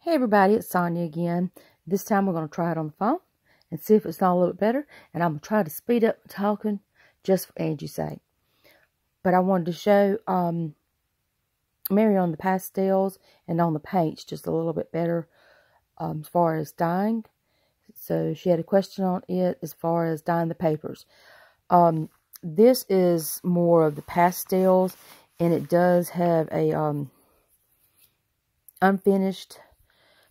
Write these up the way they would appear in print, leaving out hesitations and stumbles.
Hey everybody, it's Sonia again. This time we're going to try it on the phone and see if it's not a little bit better. And I'm going to try to speed up talking just for Angie's sake. But I wanted to show Mary on the pastels and on the paints just a little bit better as far as dyeing. So she had a question on it as far as dyeing the papers. This is more of the pastels, and it does have a unfinished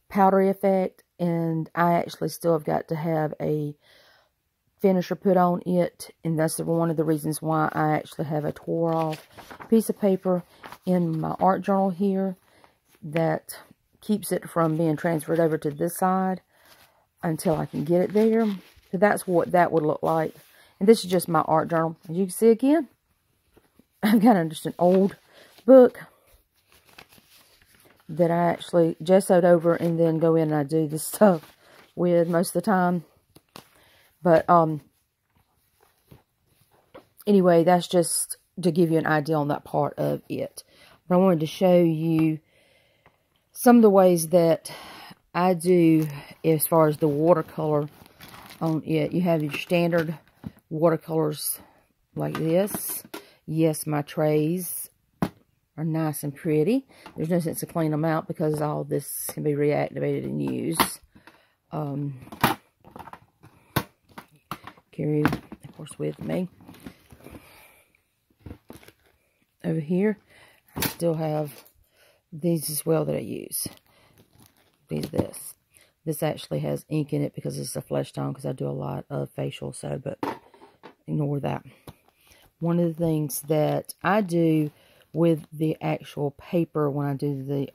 powdery effect, and I actually still have got to have a finisher put on it, and that's one of the reasons why I actually have a tore off piece of paper in my art journal here that keeps it from being transferred over to this side until I can get it there. So that's what that would look like. And this is just my art journal. As you can see again, I've got just an old book that I actually gessoed over and then go in and I do this stuff with most of the time. But anyway, that's just to give you an idea on that part of it. But I wanted to show you some of the ways that I do as far as the watercolor on it. You have your standard watercolors like this. Yes, my trays are nice and pretty. There's no sense to clean them out because all this can be reactivated and used. Carry, of course, with me. Over here, I still have these as well that I use. This actually has ink in it because it's a flesh tone, because I do a lot of facial, so, but ignore that. One of the things that I do with the actual paper when I do the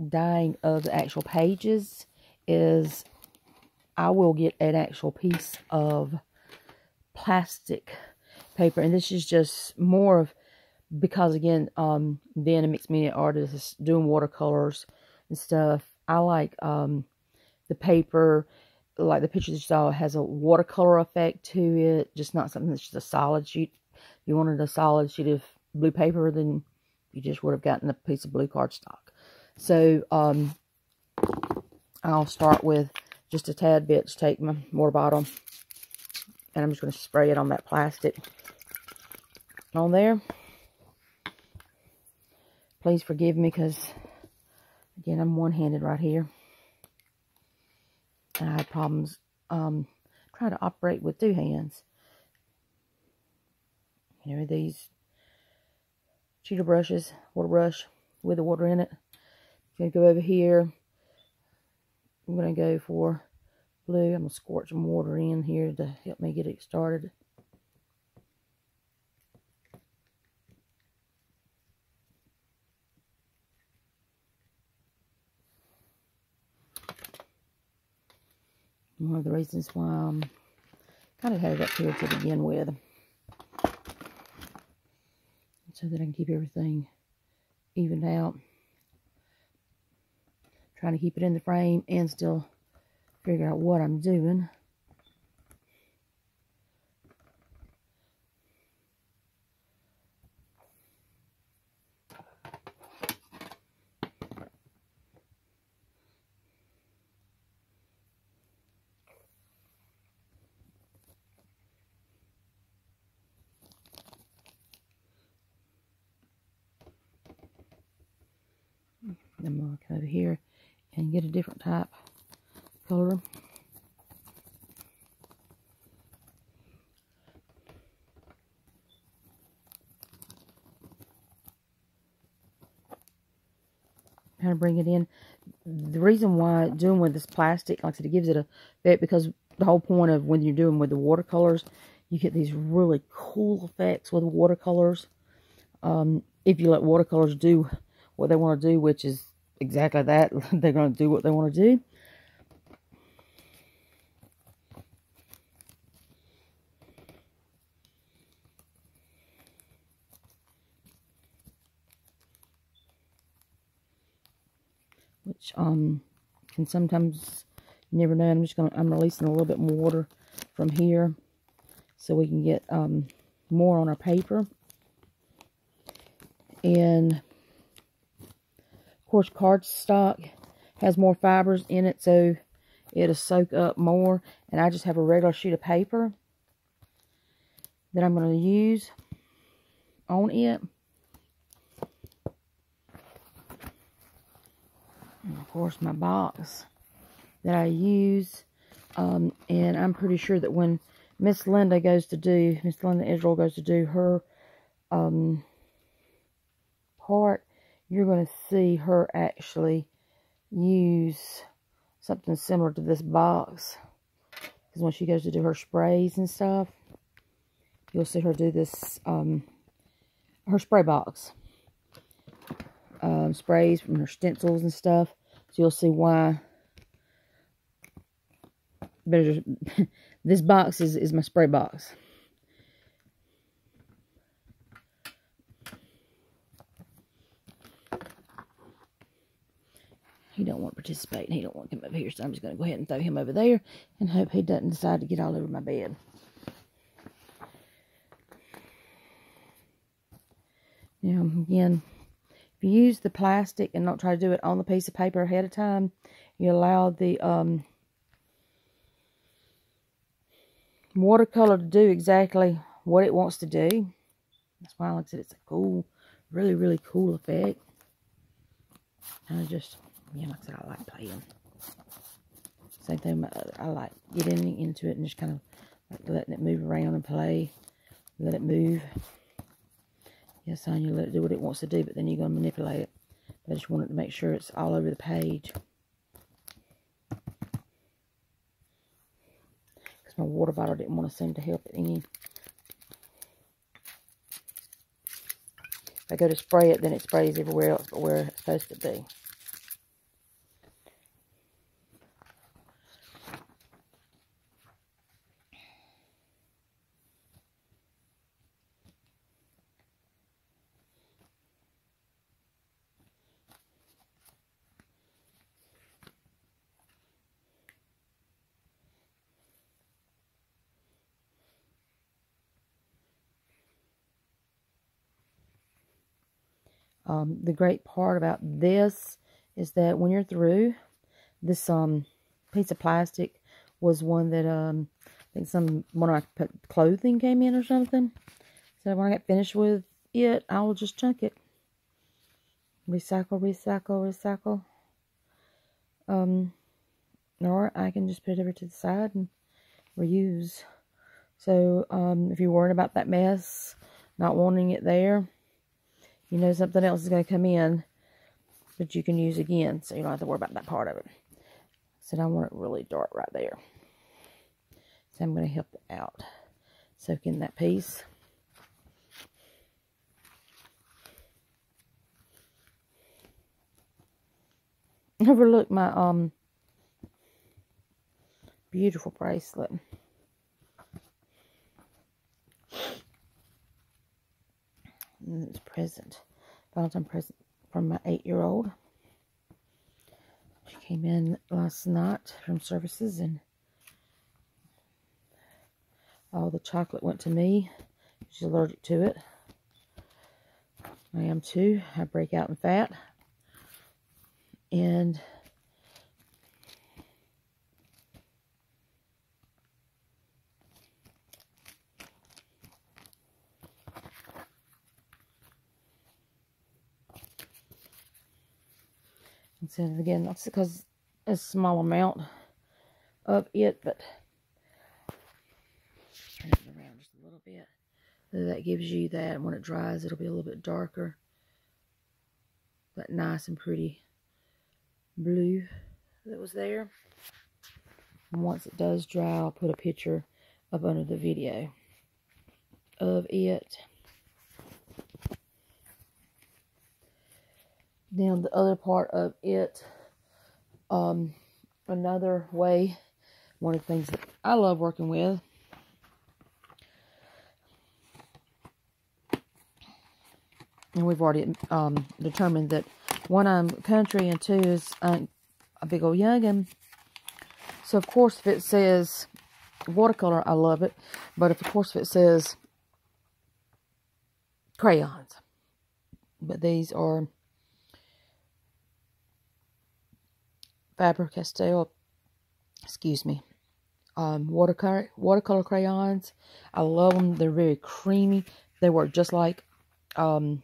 dyeing of the actual pages is I will get an actual piece of plastic paper, and this is just more of, because again, being a mixed media artist doing watercolors and stuff, I like the paper, like the picture that you saw, has a watercolor effect to it, just not something that's just a solid sheet. If you wanted a solid sheet of blue paper, then you just would have gotten a piece of blue cardstock. So I'll start with just a tad bit. Just take my water bottle, and I'm just going to spray it on that plastic on there. Please forgive me, because again, I'm one-handed right here, and I have problems trying to operate with two hands. Here are these cheater brushes, water brush with the water in it. I'm going to go over here. I'm going to go for blue. I'm going to squirt some water in here to help me get it started. One of the reasons why I'm kind of had it up here to begin with, so that I can keep everything evened out. Trying to keep it in the frame and still figure out what I'm doing. I'm going to come over here and get a different type of color. Kind of bring it in. The reason why doing with this plastic, like I said, it gives it a effect, because the whole point of when you're doing with the watercolors, you get these really cool effects with watercolors. If you let watercolors do what they want to do, which is exactly that, they're going to do what they want to do. Which can sometimes, you never know. I'm releasing a little bit more water from here so we can get more on our paper. And course, cardstock has more fibers in it, so it'll soak up more. And I just have a regular sheet of paper that I'm going to use on it. And of course, my box that I use. And I'm pretty sure that when Miss Linda Israel goes to do her part, you're going to see her actually use something similar to this box. Because when she goes to do her sprays and stuff, you'll see her do this, her spray box. Sprays from her stencils and stuff. So you'll see why. This box is my spray box. He don't want to participate, and he don't want to come over here, so I'm just going to go ahead and throw him over there and hope he doesn't decide to get all over my bed. Now, again, if you use the plastic and don't try to do it on the piece of paper ahead of time, you allow the watercolor to do exactly what it wants to do. That's why, like I said, it's a cool, really, really cool effect. And I just, yeah, like I said, I like playing. Same thing, I like getting into it and just kind of like letting it move around and play. Let it move. Yes, son, you let it do what it wants to do, but then you're going to manipulate it. But I just wanted to make sure it's all over the page. Because my water bottle didn't want to seem to help it any. If I go to spray it, then it sprays everywhere else but where it's supposed to be. The great part about this is that when you're through, this piece of plastic was one that I think one of my clothing came in or something. So when I get finished with it, I will just chunk it. Recycle, recycle, recycle. Or I can just put it over to the side and reuse. So if you're worried about that mess, not wanting it there, you know something else is going to come in that you can use again, so you don't have to worry about that part of it. So I want it really dark right there. So I'm going to help it out. Soak in that piece. Overlook my beautiful bracelet. And it's present. Valentine present from my 8-year-old. She came in last night from services and all the chocolate went to me. She's allergic to it. I am too. I break out in fat. And so again, that's because it's a small amount of it, but turn it around just a little bit. So that gives you that, and when it dries, it'll be a little bit darker. That nice and pretty blue that was there. And once it does dry, I'll put a picture up under the video of it. Now the other part of it, another way, one of the things that I love working with, and we've already determined that one, I'm country, and two is a big old youngin'. So of course if it says watercolor, I love it, but if it says crayons, but these are Faber-Castell, excuse me, watercolor crayons. I love them. They're very creamy. They work just like, I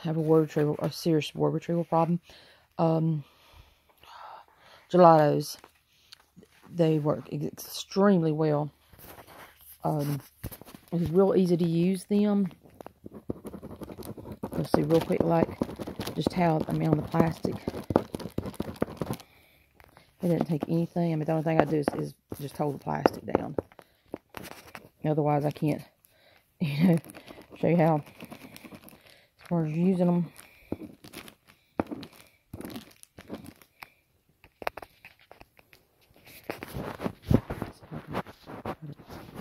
have a serious word retrieval problem. Gelatos. They work extremely well. It's real easy to use them. Let's see real quick, like, just how, on the plastic. It didn't take anything. The only thing I do is just hold the plastic down. Otherwise, I can't, show you how, as far as using them.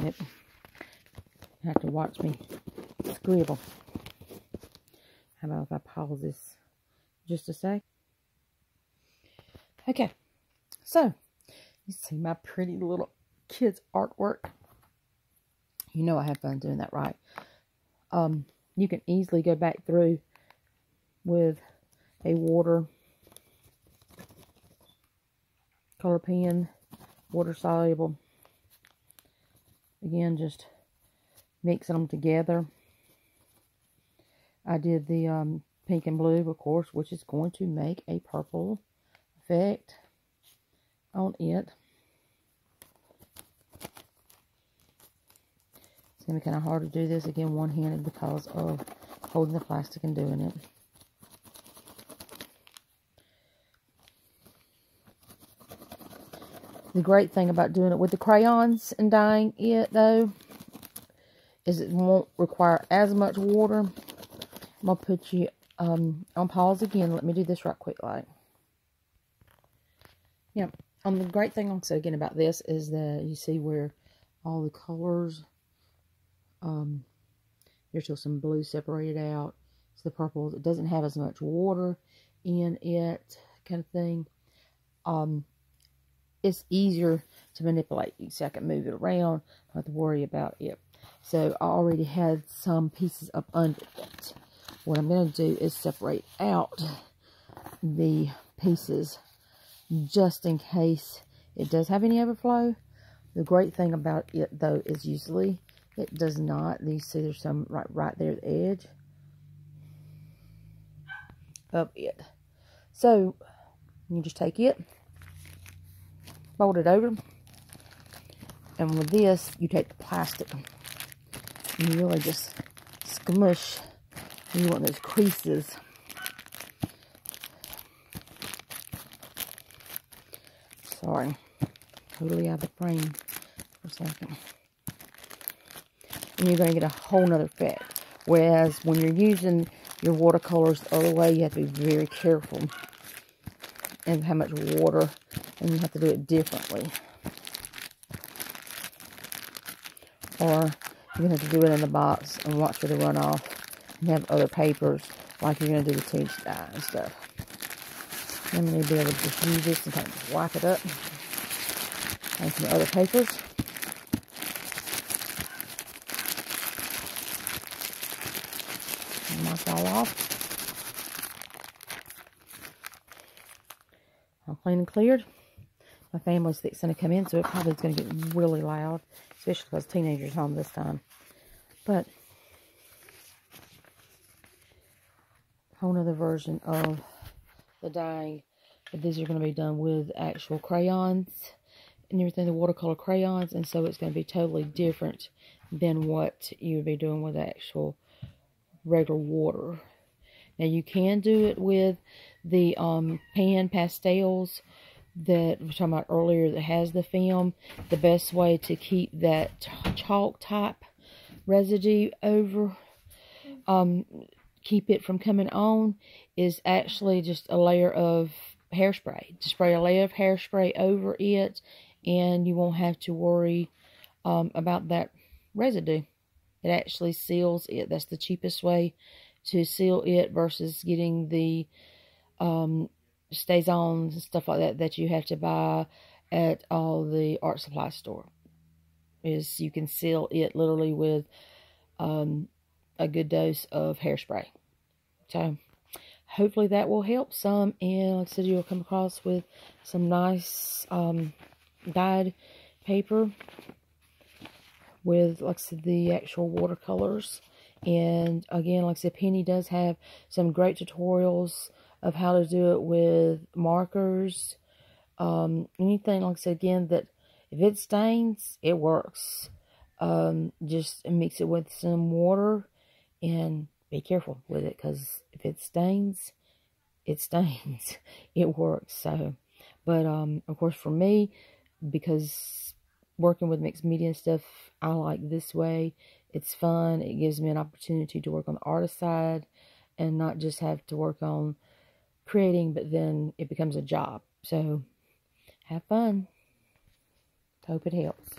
Yep. You have to watch me scribble. How about if I pause this just a sec? Okay. So, you see my pretty little kids' artwork. You know I have fun doing that, right? You can easily go back through with a watercolor pen, water soluble. Again, just mixing them together. I did the pink and blue, of course, which is going to make a purple effect on it. It's going to be kind of hard to do this, again, one-handed because of holding the plastic and doing it. The great thing about doing it with the crayons and dyeing it, though, is it won't require as much water. I'm going to put you on pause again. Let me do this right quick, like. Yeah. The great thing also, again, about this is that you see where all the colors, there's still some blue separated out. So the purple, it doesn't have as much water in it, kind of thing. It's easier to manipulate. You see, I can move it around. I don't have to worry about it. So I already had some pieces up under it. What I'm going to do is separate out the pieces just in case it does have any overflow. The great thing about it, though, is usually it does not. You see there's some right there at the edge of it. So you just take it, fold it over, and with this, you take the plastic and you really just smush. You want those creases. Sorry, totally out of the frame for a second. And you're going to get a whole nother effect. Whereas when you're using your watercolors the other way, you have to be very careful and how much water, and you have to do it differently. Or you're going to have to do it in the box and watch for the runoff and have other papers like you're going to do the tinge dye and stuff. I'm going to be able to just use this and kind of just wipe it up. And some other papers. And knock it all off. All clean and cleared. My family's fixing to come in, so it probably is going to get really loud. Especially because teenagers home this time. But whole nother version of the dyeing. But these are going to be done with actual crayons and everything, the watercolor crayons. And so it's going to be totally different than what you would be doing with actual regular water. Now you can do it with the pan pastels that we were talking about earlier that has the film. The best way to keep that chalk type residue over, keep it from coming on, is actually just a layer of hairspray. Just spray a layer of hairspray over it, and you won't have to worry about that residue. It actually seals it. That's the cheapest way to seal it versus getting the stays-ons and stuff like that that you have to buy at all the art supply store. Is you can seal it literally with a good dose of hairspray. So, hopefully that will help some. And like I said, you'll come across with some nice dyed paper with, like I said, the actual watercolors. And again, like I said, Penny does have some great tutorials of how to do it with markers. Anything, like I said, again, that if it stains, it works. Just mix it with some water and be careful with it, because if it stains, it stains. It works. So, but of course, for me, because working with mixed media and stuff, I like this way. It's fun. It gives me an opportunity to work on the artist side and not just have to work on creating, but then it becomes a job. So have fun. Hope it helps.